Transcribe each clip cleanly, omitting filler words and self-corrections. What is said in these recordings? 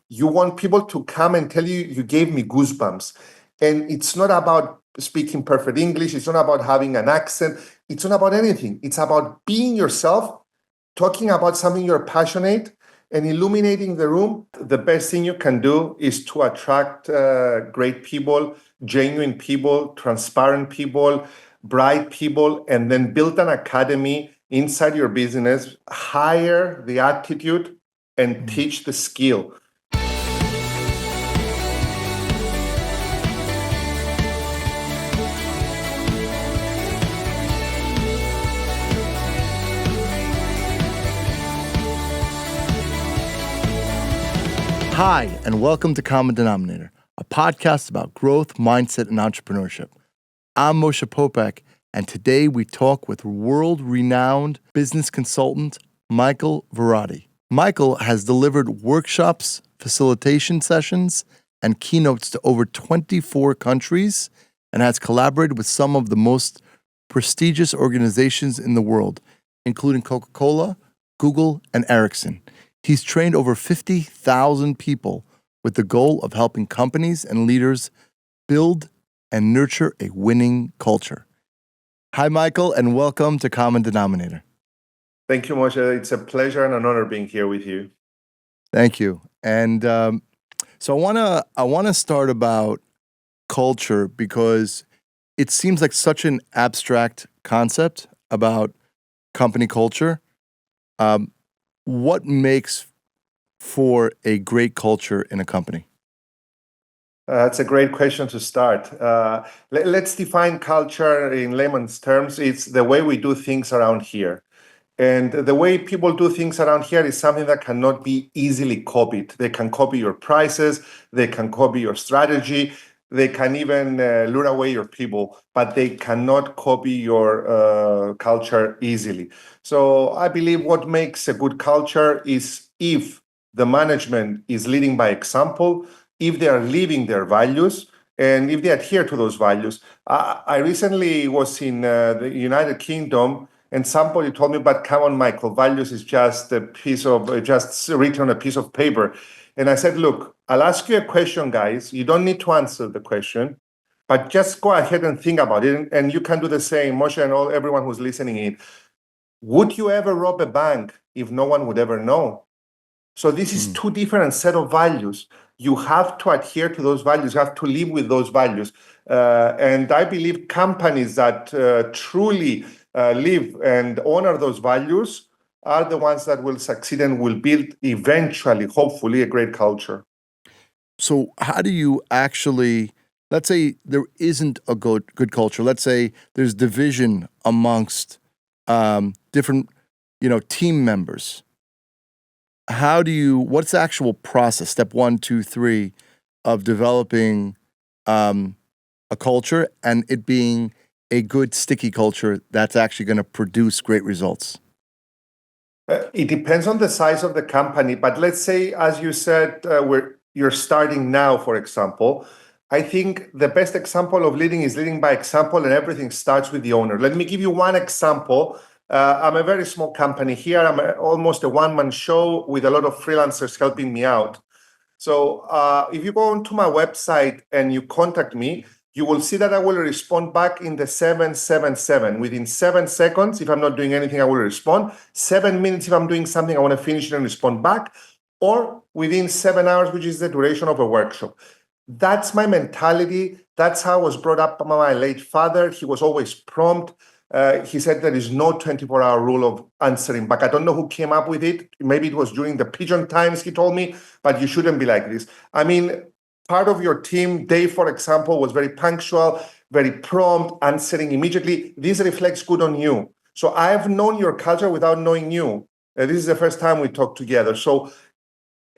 You want people to come and tell you, you gave me goosebumps. And it's not about speaking perfect English. It's not about having an accent. It's not about anything. It's about being yourself, talking about something you're passionate, and illuminating the room. The best thing you can do is to attract great people, genuine people, transparent people, bright people, and then build an academy inside your business, hire the attitude, and teach the skill. Hi, and welcome to Common Denominator, a podcast about growth, mindset, and entrepreneurship. I'm Moshe Popek, and today we talk with world-renowned business consultant Michael Virardi. Michael has delivered workshops, facilitation sessions, and keynotes to over 24 countries and has collaborated with some of the most prestigious organizations in the world, including Coca-Cola, Google, and Ericsson. He's trained over 50,000 people with the goal of helping companies and leaders build and nurture a winning culture. Hi, Michael, and welcome to Common Denominator. Thank you, Moshe. It's a pleasure and an honor being here with you. Thank you. And so I want to start about culture because it seems like such an abstract concept about company culture. What makes for a great culture in a company? That's a great question to start. Let's define culture in layman's terms. It's the way we do things around here. And the way people do things around here is something that cannot be easily copied. They can copy your prices, they can copy your strategy, they can even lure away your people, but they cannot copy your culture easily. So I believe what makes a good culture is if the management is leading by example, if they are living their values, and if they adhere to those values. I recently was in the United Kingdom, and somebody told me, but come on, Michael, values is just just written on a piece of paper. And I said, look, I'll ask you a question, guys. You don't need to answer the question, but just go ahead and think about it. And you can do the same, Moshe and everyone who's listening in. Would you ever rob a bank if no one would ever know? So this is two different set of values. You have to adhere to those values. You have to live with those values. And I believe companies that truly live and honor those values are the ones that will succeed and will build eventually, hopefully, a great culture. So how do you actually, let's say there isn't a good culture. Let's say there's division amongst different, team members. What's the actual process, step 1, 2, 3, of developing a culture and it being a good sticky culture that's actually going to produce great results? It depends on the size of the company, but let's say, as you said, you're starting now, for example. I think the best example of leading is leading by example, and everything starts with the owner. Let me give you one example. I'm a very small company here. I'm almost a one-man show with a lot of freelancers helping me out. So if you go onto my website and you contact me, you will see that I will respond back in the 777. Within 7 seconds, if I'm not doing anything, I will respond. 7 minutes, if I'm doing something, I want to finish it and respond back. Or within 7 hours, which is the duration of a workshop. That's my mentality. That's how I was brought up by my late father. He was always prompt. He said there is no 24-hour rule of answering back. I don't know who came up with it. Maybe it was during the pigeon times, he told me, but you shouldn't be like this. I mean, part of your team, Dave, for example, was very punctual, very prompt, answering immediately. This reflects good on you. So I've known your culture without knowing you. This is the first time we talk together. So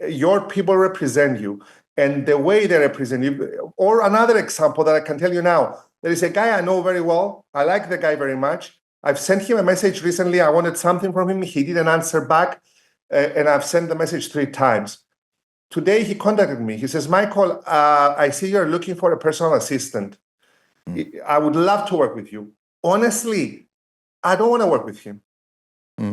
your people represent you, and the way they represent you. Or another example that I can tell you now, there is a guy I know very well. I like the guy very much. I've sent him a message recently. I wanted something from him. He didn't answer back, and I've sent the message 3 times. Today, he contacted me. He says, Michael, I see you're looking for a personal assistant. I would love to work with you. Honestly, I don't want to work with him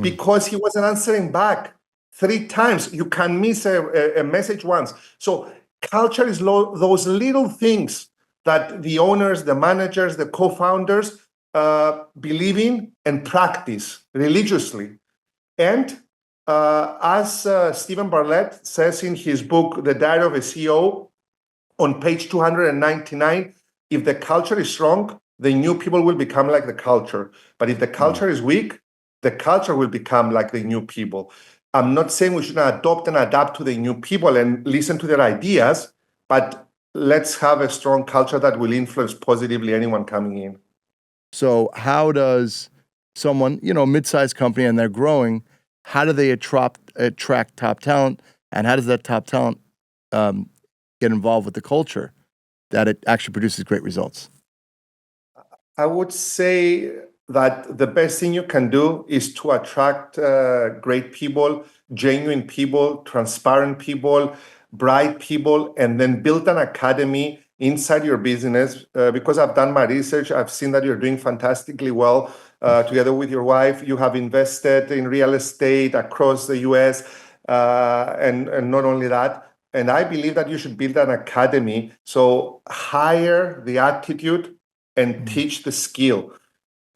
because he wasn't answering back. 3 times. You can miss a message once. So culture is those little things that the owners, the managers, the co-founders believe in and practice religiously. And as Stephen Bartlett says in his book, The Diary of a CEO, on page 299, if the culture is strong, the new people will become like the culture. But if the culture is weak, the culture will become like the new people. I'm not saying we should adopt and adapt to the new people and listen to their ideas, but let's have a strong culture that will influence positively anyone coming in. So how does someone, mid-sized company and they're growing, how do they attract top talent? And how does that top talent get involved with the culture that it actually produces great results? I would say that the best thing you can do is to attract great people, genuine people, transparent people, bright people, and then build an academy inside your business. Because I've done my research, I've seen that you're doing fantastically well together with your wife. You have invested in real estate across the US, and not only that. And I believe that you should build an academy. So hire the attitude and teach the skill.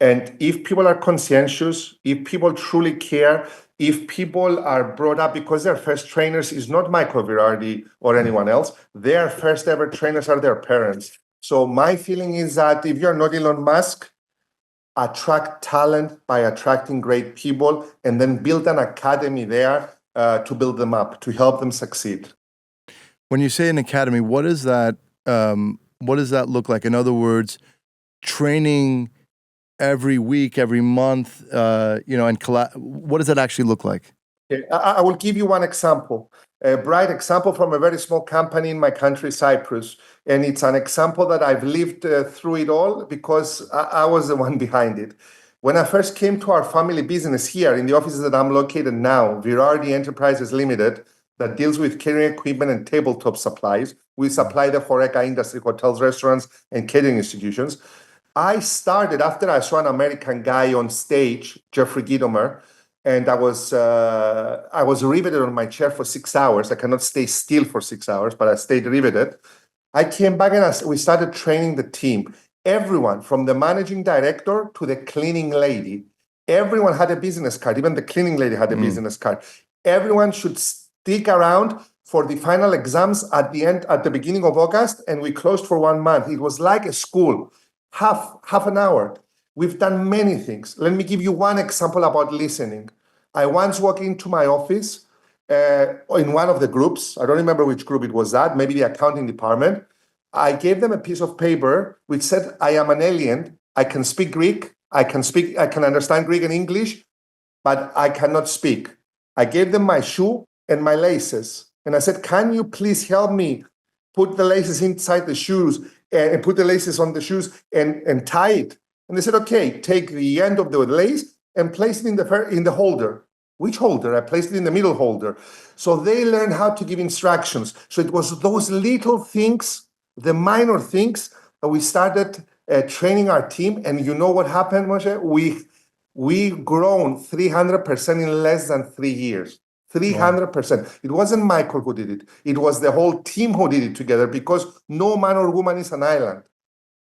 And if people are conscientious, if people truly care, if people are brought up because their first trainers is not Michael Virardi or anyone else, their first ever trainers are their parents. So my feeling is that if you're not Elon Musk, attract talent by attracting great people and then build an academy there to build them up, to help them succeed. When you say an academy, what does that look like? In other words, training every week, every month, and what does that actually look like? I will give you one example, a bright example from a very small company in my country, Cyprus. And it's an example that I've lived through it all because I was the one behind it. When I first came to our family business here in the offices that I'm located now, Virardi Enterprises Limited, that deals with catering equipment and tabletop supplies. We supply the HoReCa industry, hotels, restaurants, and catering institutions. I started after I saw an American guy on stage, Jeffrey Gitomer, and I was riveted on my chair for 6 hours. I cannot stay still for 6 hours, but I stayed riveted. I came back and we started training the team. Everyone, from the managing director to the cleaning lady, everyone had a business card. Even the cleaning lady had a business card. Everyone should stick around for the final exams at the beginning of August, and we closed for 1 month. It was like a school. Half an hour. We've done many things. Let me give you one example about listening. I once walked into my office in one of the groups. I don't remember which group it was at, maybe the accounting department. I gave them a piece of paper which said, I am an alien. I can speak Greek. I can understand Greek and English, but I cannot speak. I gave them my shoe and my laces. And I said, can you please help me put the laces inside the shoes and put the laces on the shoes and tie it? And they said, okay, take the end of the lace and place it in the holder. Which holder? I placed it in the middle holder. So they learned how to give instructions. So it was those little things, the minor things, that we started training our team. And you know what happened, Moshe? We grown 300% in less than 3 years. 300%. Wow. It wasn't Michael who did it. It was the whole team who did it together, because no man or woman is an island.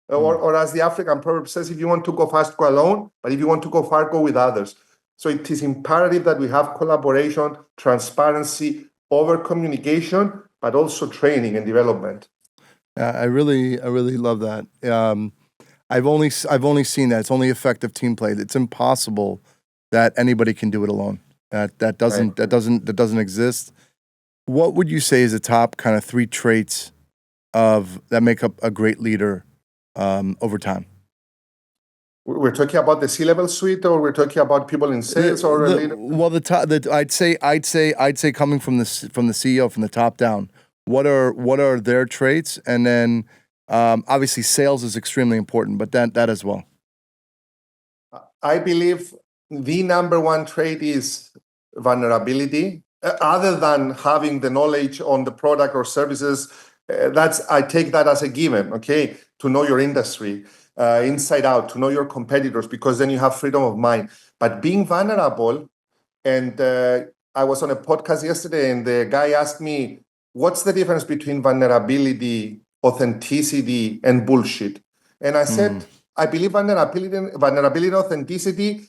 Or as the African proverb says, if you want to go fast, go alone. But if you want to go far, go with others. So it is imperative that we have collaboration, transparency, over communication, but also training and development. I really love that. I've only seen that. It's only effective team play. It's impossible that anybody can do it alone. That doesn't exist. What would you say is the top kind of 3 traits that make up a great leader over time? We're talking about the C-level suite, or we're talking about people in sales, or a leader? Well, I'd say coming from the CEO, from the top down. What are their traits? And then obviously sales is extremely important, but that as well. I believe the number one trait is vulnerability. Other than having the knowledge on the product or services, I take that as a given. Okay, to know your industry inside out, to know your competitors, because then you have freedom of mind. But being vulnerable, and I was on a podcast yesterday and the guy asked me, what's the difference between vulnerability, authenticity, and bullshit? And I said, I believe vulnerability and authenticity,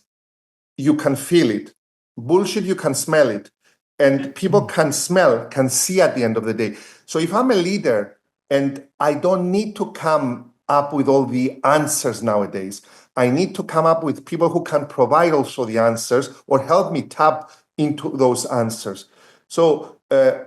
you can feel it. Bullshit, you can smell it. And people can see at the end of the day. So if I'm a leader and I don't need to come up with all the answers nowadays, I need to come up with people who can provide also the answers or help me tap into those answers. So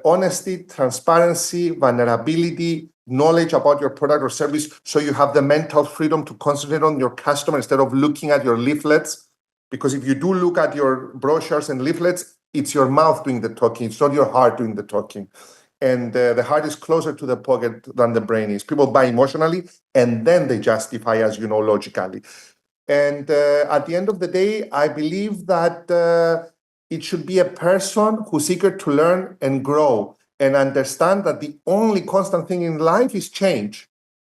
honesty, transparency, vulnerability, knowledge about your product or service, so you have the mental freedom to concentrate on your customer instead of looking at your leaflets. Because if you do look at your brochures and leaflets, it's your mouth doing the talking. It's not your heart doing the talking. And the heart is closer to the pocket than the brain is. People buy emotionally, and then they justify, as you know, logically. And at the end of the day, I believe that it should be a person who's eager to learn and grow and understand that the only constant thing in life is change,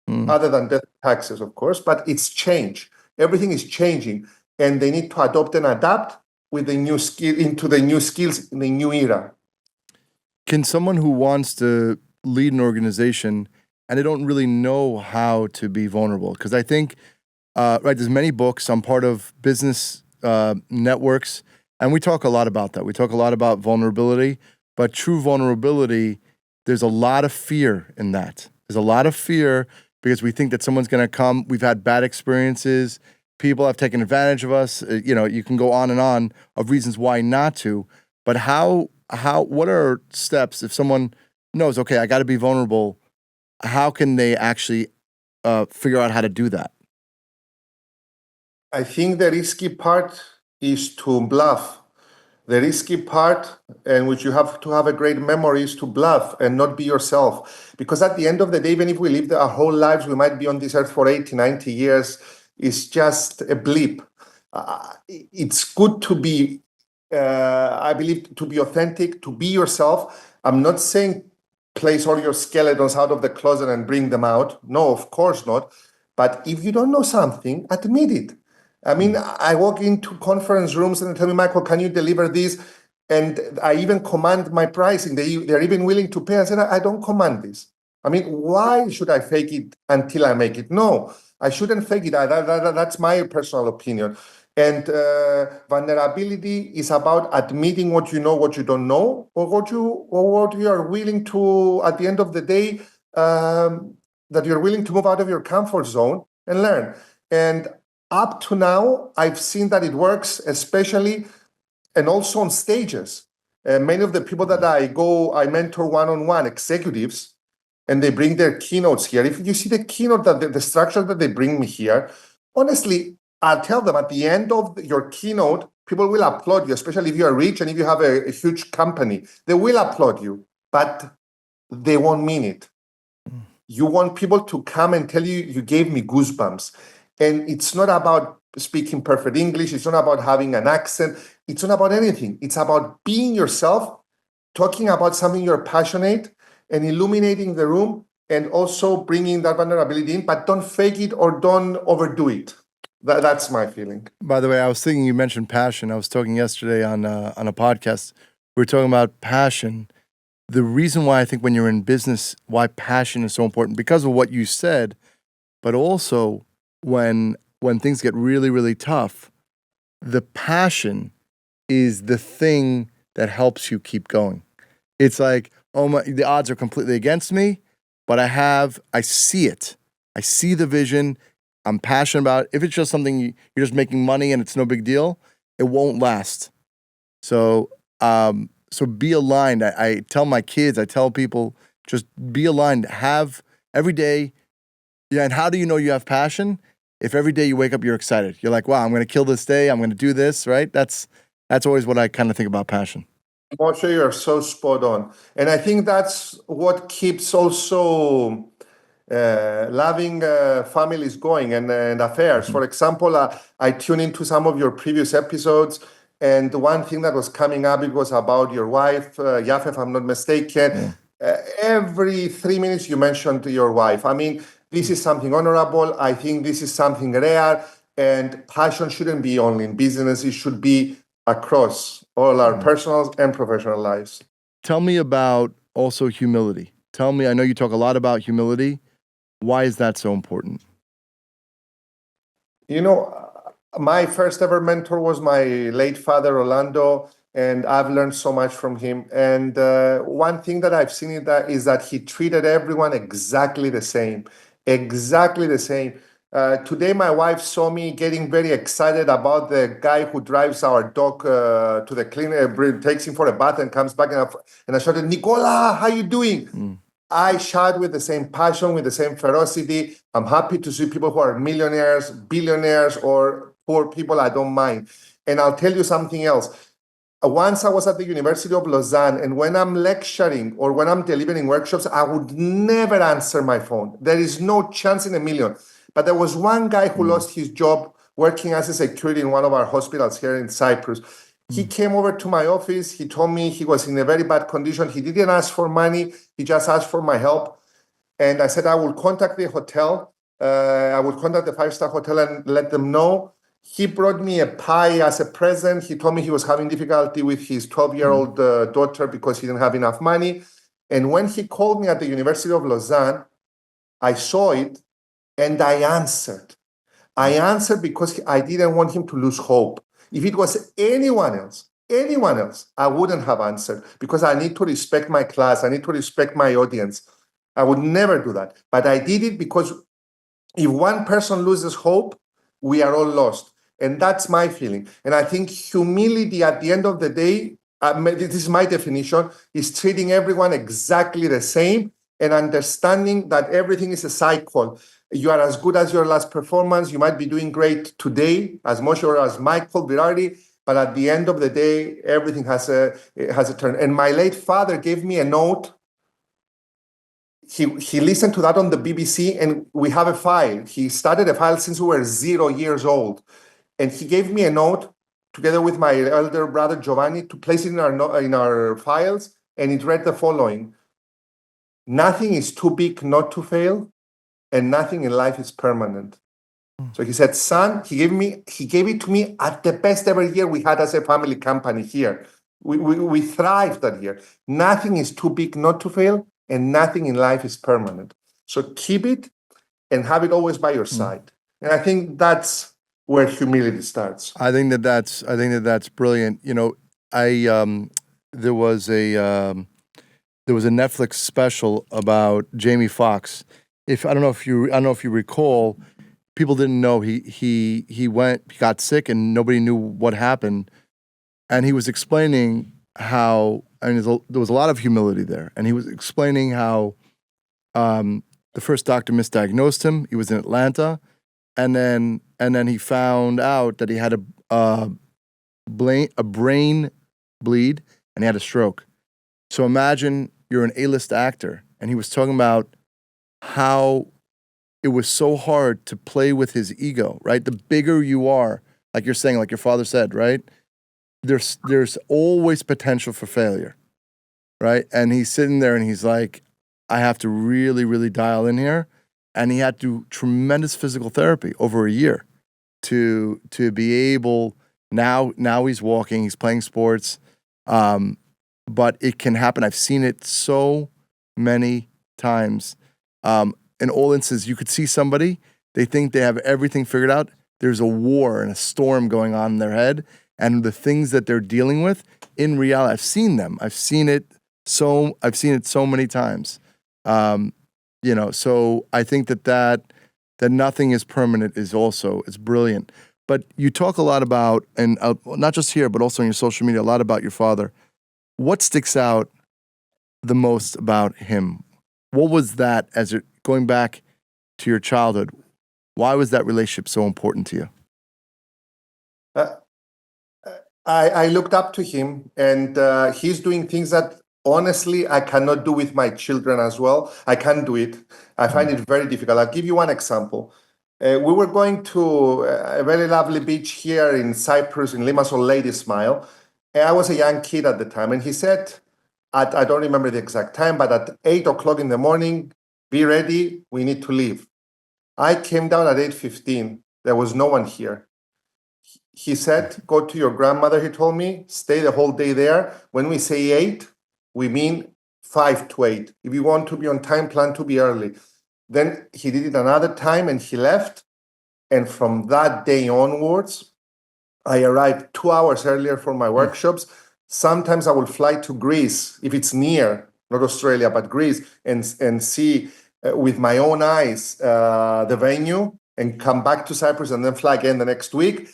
other than death taxes, of course, but it's change. Everything is changing, and they need to adopt and adapt with the new skill into the new skills in the new era. Can someone who wants to lead an organization and they don't really know how to be vulnerable? Because I think, right, there's many books. I'm part of business networks, and we talk a lot about that. We talk a lot about vulnerability, but true vulnerability, there's a lot of fear in that. There's a lot of fear because we think that someone's going to come. We've had bad experiences. People have taken advantage of us. You can go on and on of reasons why not to. But what are steps if someone knows, okay, I got to be vulnerable? How can they actually figure out how to do that? I think the risky part is to bluff. The risky part, and which you have to have a great memory, is to bluff and not be yourself. Because at the end of the day, even if we live our whole lives, we might be on this earth for 80, 90 years, it's just a blip. It's good to be, I believe, to be authentic, to be yourself. I'm not saying place all your skeletons out of the closet and bring them out. No, of course not. But if you don't know something, admit it. I mean, I walk into conference rooms and they tell me, Michael, can you deliver this? And I even command my pricing. They're even willing to pay. I said, I don't command this. I mean, why should I fake it until I make it? No, I shouldn't fake it. That's my personal opinion. And vulnerability is about admitting what you know, what you don't know, or what you are willing to, at the end of the day, that you're willing to move out of your comfort zone and learn. And up to now, I've seen that it works, especially and also on stages. Many of the people that I mentor one-on-one, executives, and they bring their keynotes here. If you see the keynote, the structure that they bring me here, honestly, I'll tell them at the end of your keynote, people will applaud you, especially if you are rich and if you have a huge company. They will applaud you, but they won't mean it. You want people to come and tell you, you gave me goosebumps. And it's not about speaking perfect English. It's not about having an accent. It's not about anything. It's about being yourself, talking about something you're passionate, and illuminating the room, and also bringing that vulnerability in. But don't fake it or don't overdo it. That's my feeling. By the way, I was thinking you mentioned passion. I was talking yesterday on a podcast. We were talking about passion. The reason why I think when you're in business, why passion is so important, because of what you said, but also when things get really, really tough, the passion is the thing that helps you keep going. It's like, the odds are completely against me, but I see it. I see the vision. I'm passionate about it. If it's just something you're just making money and it's no big deal, it won't last. So be aligned. I tell my kids, I tell people, just be aligned. Have every day. Yeah, and how do you know you have passion? If every day you wake up, you're excited. You're like, wow, I'm going to kill this day. I'm going to do this, right? That's always what I kind of think about passion. Moshe, you're so spot on. And I think that's what keeps also loving families going and affairs. Mm-hmm. For example, I tune into some of your previous episodes, and one thing that was coming up, it was about your wife, Yafa, if I'm not mistaken. Yeah. Every 3 minutes you mentioned your wife. I mean, this is something honorable. I think this is something rare, and passion shouldn't be only in business. It should be across all our personal and professional lives. Tell me about also humility. Tell me, I know you talk a lot about humility. Why is that so important? You know, my first ever mentor was my late father, Orlando, and I've learned so much from him. And one thing that I've seen is that he treated everyone exactly the same, exactly the same. Today, my wife saw me getting very excited about the guy who drives our dog to the clinic, takes him for a bath, and comes back, and I shouted, "Nicola, how you doing?" I shout with the same passion, with the same ferocity. I'm happy to see people who are millionaires, billionaires, or poor people. I don't mind. And I'll tell you something else. Once I was at the University of Lausanne, and when I'm lecturing or when I'm delivering workshops, I would never answer my phone. There is no chance in a million. But there was one guy who lost his job working as a security in one of our hospitals here in Cyprus. He came over to my office. He told me he was in a very bad condition. He didn't ask for money. He just asked for my help. And I said, I will contact the hotel. I will contact the five-star hotel and let them know. He brought me a pie as a present. He told me he was having difficulty with his 12-year-old daughter because he didn't have enough money. And when he called me at the University of Lausanne, I saw it and I answered. I answered because I didn't want him to lose hope. If it was anyone else, I wouldn't have answered because I need to respect my class. I need to respect my audience. I would never do that. But I did it because if one person loses hope, we are all lost. And that's my feeling. And I think humility at the end of the day, this is my definition, is treating everyone exactly the same and understanding that everything is a cycle. You are as good as your last performance. You might be doing great today, as much or as Michael Virardi, but at the end of the day, everything has a turn. And my late father gave me a note. He listened to that on the BBC, and we have a file. He started a file since we were 0 years old. And he gave me a note together with my elder brother Giovanni to place it in our files, and it read the following: nothing is too big not to fail, and nothing in life is permanent. So he said, son, he gave it to me at the best ever year we had as a family company here. We thrived that year. Nothing is too big not to fail, and nothing in life is permanent. So keep it and have it always by your side. And I think that's where humility starts. I think that's brilliant. You know, there was a Netflix special about Jamie Foxx. I don't know if you recall, people didn't know he got sick and nobody knew what happened, and he was explaining how, and there was a lot of humility there, and he was explaining how the first doctor misdiagnosed him. He was in Atlanta, and then he found out that he had a brain bleed and he had a stroke. So imagine you're an A-list actor, and he was talking about how it was so hard to play with his ego, right? The bigger you are, like you're saying, like your father said, right? There's always potential for failure, right? And he's sitting there and he's like, I have to really, really dial in here. And he had to do tremendous physical therapy over a year to be able, now he's walking, he's playing sports, but it can happen. I've seen it so many times. In all instances, you could see somebody, they think they have everything figured out. There's a war and a storm going on in their head, and the things that they're dealing with, in reality, I've seen them. I've seen it so many times. You know, so I think that nothing is permanent it's brilliant. But you talk a lot about, and not just here, but also on your social media, a lot about your father. What sticks out the most about him? What was that, going back to your childhood? Why was that relationship so important to you? I looked up to him, and he's doing things that honestly I cannot do with my children as well. I can't do it. I find it very difficult. I'll give you one example. We were going to a very lovely beach here in Cyprus, in Limassol, Lady Smile. And I was a young kid at the time, and he said, I don't remember the exact time, but at 8 o'clock in the morning, be ready, we need to leave. I came down at 8:15. There was no one here. He said, go to your grandmother, he told me, stay the whole day there. When we say 8, we mean 5 to 8. If you want to be on time, plan to be early. Then he did it another time and he left. And from that day onwards, I arrived 2 hours earlier for my workshops. Sometimes I will fly to Greece if it's near, not Australia, but Greece, and see with my own eyes the venue and come back to Cyprus and then fly again the next week.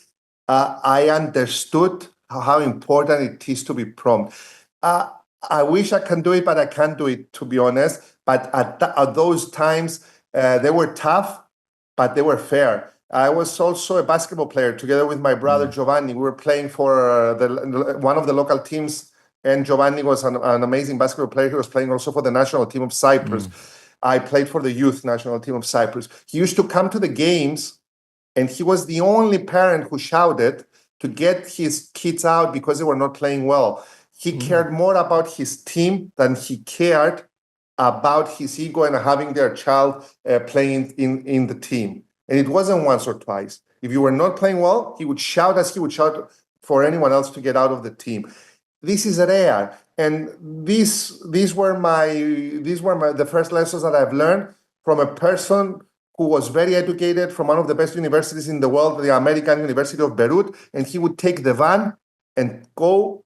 I understood how important it is to be prompt. I wish I can do it, but I can't do it, to be honest. But at those times, they were tough, but they were fair. I was also a basketball player together with my brother Giovanni. We were playing for one of the local teams, and Giovanni was an amazing basketball player. He was playing also for the national team of Cyprus. I played for the youth national team of Cyprus. He used to come to the games, and he was the only parent who shouted to get his kids out because they were not playing well. He cared more about his team than he cared about his ego and having their child playing in the team. And it wasn't once or twice. If you were not playing well, he would shout as he would shout for anyone else to get out of the team. This is rare. And these were the first lessons that I've learned from a person who was very educated from one of the best universities in the world, the American University of Beirut. And he would take the van and go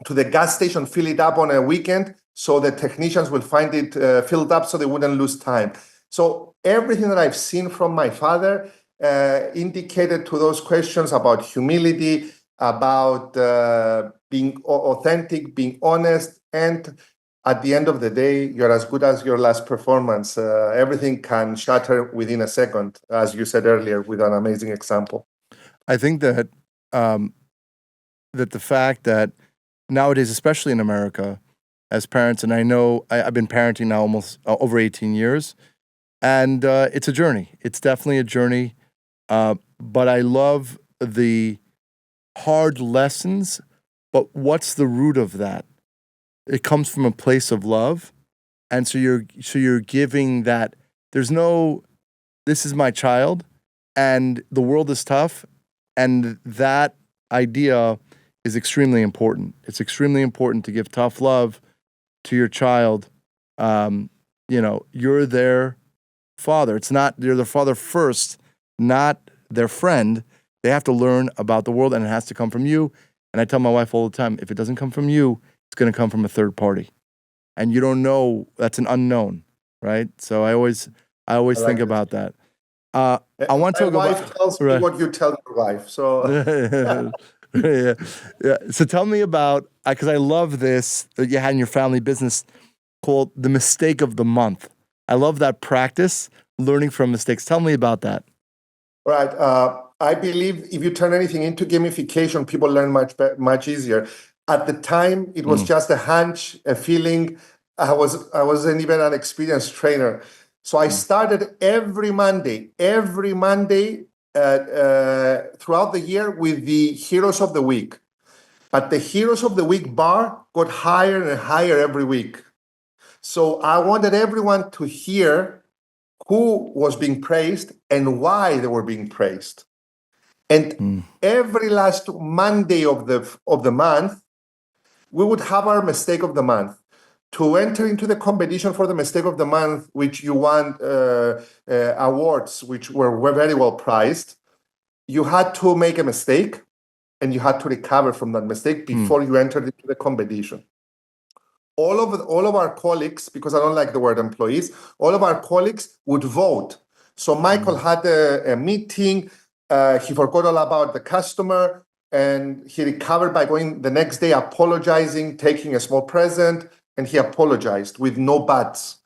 to the gas station, fill it up on a weekend, so the technicians will find it filled up so they wouldn't lose time. So everything that I've seen from my father indicated to those questions about humility, about being authentic, being honest, and at the end of the day, you're as good as your last performance. Everything can shatter within a second, as you said earlier, with an amazing example. I think that that the fact that nowadays, especially in America, as parents, and I know I've been parenting now almost over 18 years, and it's a journey. It's definitely a journey, but I love the hard lessons. But what's the root of that? It comes from a place of love, and so you're giving that. There's no, this is my child, and the world is tough, and that idea is extremely important. It's extremely important to give tough love to your child. You're their father. It's not, you're their father first, not their friend. They have to learn about the world, and it has to come from you. And I tell my wife all the time, if it doesn't come from you, it's going to come from a third party. And you don't know, that's an unknown, right? So I always think about that. I want to talk about. My wife tells me what you tell your wife. So yeah. So tell me about, because I love this that you had in your family business called the mistake of the month. I love that practice, learning from mistakes. Tell me about that. Right. I believe if you turn anything into gamification, people learn much easier. At the time, it was just a hunch, a feeling. I wasn't even an experienced trainer. So I started every Monday throughout the year with the Heroes of the Week. But the Heroes of the Week bar got higher and higher every week. So I wanted everyone to hear who was being praised and why they were being praised. And every last Monday of the month, we would have our mistake of the month. To enter into the competition for the mistake of the month, which you won awards, which were very well prized, you had to make a mistake and you had to recover from that mistake before you entered into the competition. All of our colleagues, because I don't like the word employees, all of our colleagues would vote. So Michael had a meeting, he forgot all about the customer, and he recovered by going the next day, apologizing, taking a small present, and he apologized with no buts.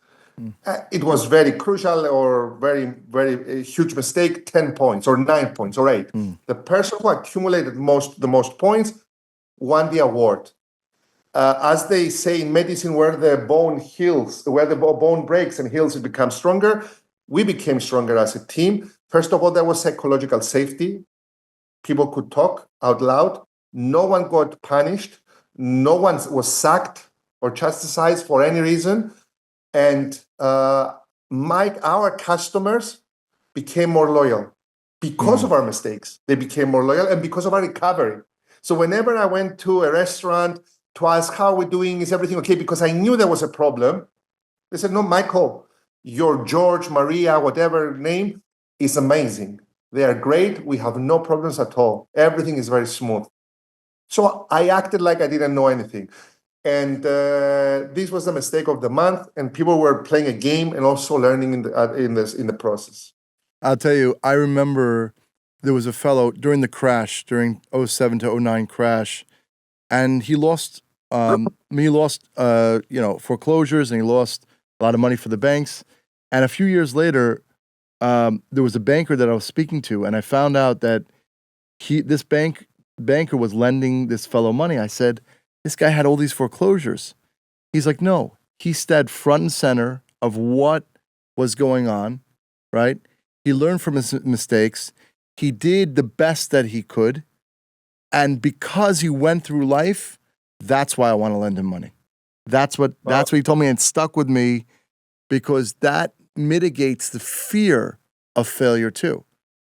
It was very crucial or very, very huge mistake, 10 points or 9 points or 8. The person who accumulated the most points won the award. As they say in medicine, where the bone heals, where the bone breaks and heals, it becomes stronger. We became stronger as a team. First of all, there was psychological safety. People could talk out loud. No one got punished. No one was sacked or chastised for any reason. And our customers became more loyal. because of our mistakes. They became more loyal, and because of our recovery. So whenever I went to a restaurant to ask, how are we doing? Is everything okay? Because I knew there was a problem. They said, no, Michael, your George, Maria, whatever name is amazing. They are great. We have no problems at all. Everything is very smooth. So I acted like I didn't know anything. And this was the mistake of the month. And people were playing a game and also learning in the process. I'll tell you, I remember there was a fellow during the crash, during 07 to 09 crash, and he lost, foreclosures, and he lost a lot of money for the banks. And a few years later, there was a banker that I was speaking to, and I found out that this banker was lending this fellow money. I said, this guy had all these foreclosures. He's like, no, he stayed front and center of what was going on, right? He learned from his mistakes. He did the best that he could. And because he went through life, that's why I want to lend him money. That's what he told me, and it stuck with me because that mitigates the fear of failure too.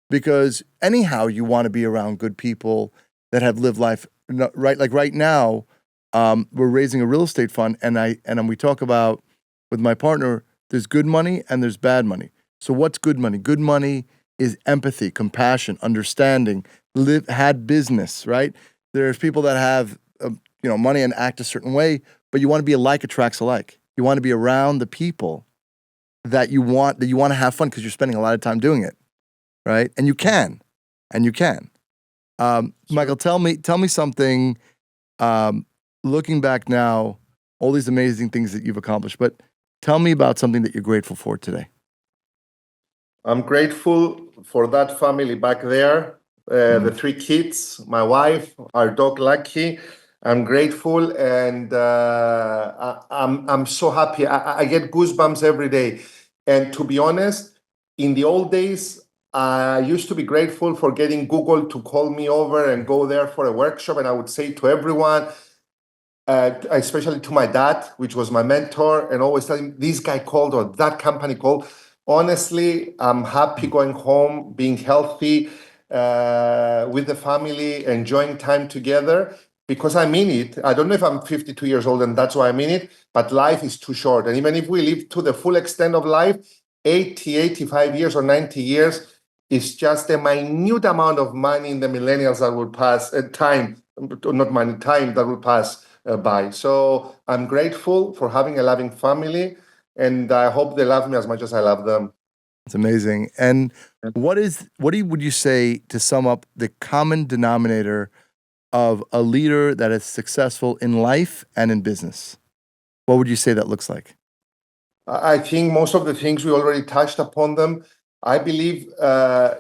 Because anyhow, you want to be around good people that have lived life right. Like right now, we're raising a real estate fund, and we talk about with my partner, there's good money and there's bad money. So what's good money? Good money is empathy, compassion, understanding, had business, right? There's people that have money and act a certain way, but you want to be alike attracts alike. You want to be around the people that you want to have fun because you're spending a lot of time doing it, right? And you can. Michael, tell me something. Looking back now, all these amazing things that you've accomplished, but tell me about something that you're grateful for today. I'm grateful for that family back there, the 3 kids, my wife, our dog Lucky. I'm grateful, and I'm so happy. I get goosebumps every day. And to be honest, in the old days, I used to be grateful for getting Google to call me over and go there for a workshop. And I would say to everyone, especially to my dad, which was my mentor, and always telling this guy called or that company called. Honestly, I'm happy going home, being healthy with the family, enjoying time together, because I mean it. I don't know if I'm 52 years old and that's why I mean it, but life is too short. And even if we live to the full extent of life, 80, 85 years or 90 years is just a minute amount of money in the millennials that will pass, time that will pass by. So I'm grateful for having a loving family, and I hope they love me as much as I love them. It's amazing. And would you say, to sum up, the common denominator of a leader that is successful in life and in business? What would you say that looks like? I think most of the things we already touched upon them. I believe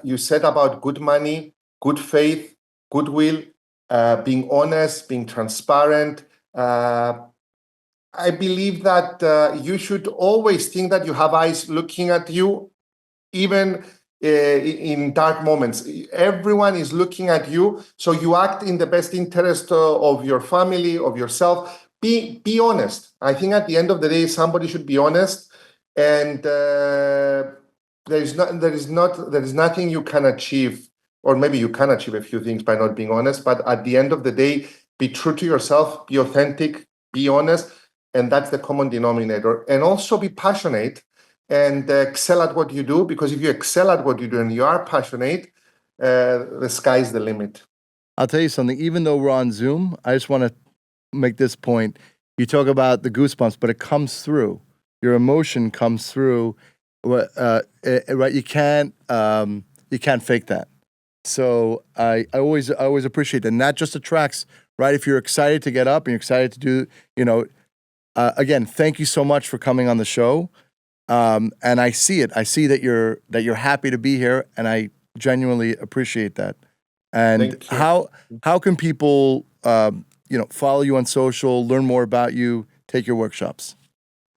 you said about good money, good faith, goodwill, being honest, being transparent. I believe that you should always think that you have eyes looking at you, even in dark moments. Everyone is looking at you, so you act in the best interest of your family, of yourself. Be honest. I think at the end of the day, somebody should be honest, and there is nothing you can achieve, or maybe you can achieve a few things by not being honest. But at the end of the day, be true to yourself, be authentic, be honest. And that's the common denominator. And also be passionate and excel at what you do, because if you excel at what you do and you are passionate, the sky's the limit. I'll tell you something. Even though we're on Zoom, I just want to make this point. You talk about the goosebumps, but it comes through. Your emotion comes through. Right? You can't fake that. So I always appreciate that. And that just attracts, right? If you're excited to get up and you're excited to do, again, thank you so much for coming on the show. And I see it. I see that you're happy to be here, and I genuinely appreciate that. And how can people follow you on social, learn more about you, take your workshops?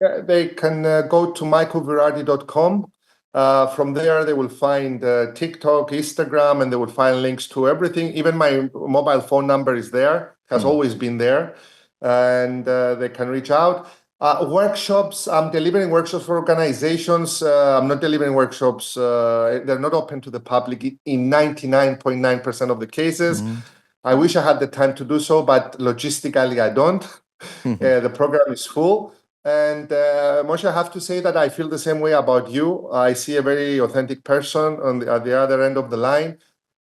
Yeah, they can go to michaelvirardi.com. From there, they will find TikTok, Instagram, and they will find links to everything. Even my mobile phone number is there, has always been there. And they can reach out. Workshops, I'm delivering workshops for organizations. I'm not delivering workshops, they're not open to the public in 99.9% of the cases. I wish I had the time to do so, but logistically I don't. The program is full. And Moshe, I have to say that I feel the same way about you. I see a very authentic person at the other end of the line.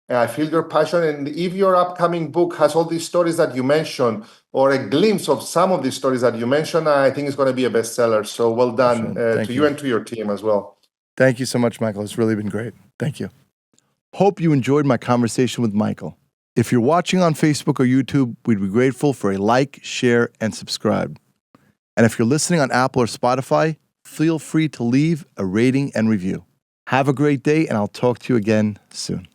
And I feel your passion. And if your upcoming book has all these stories that you mentioned, or a glimpse of some of these stories that you mentioned, I think it's going to be a bestseller. So well done to you and to your team as well. Thank you so much, Michael. It's really been great. Thank you. Hope you enjoyed my conversation with Michael. If you're watching on Facebook or YouTube, we'd be grateful for a like, share, and subscribe. And if you're listening on Apple or Spotify, feel free to leave a rating and review. Have a great day, and I'll talk to you again soon.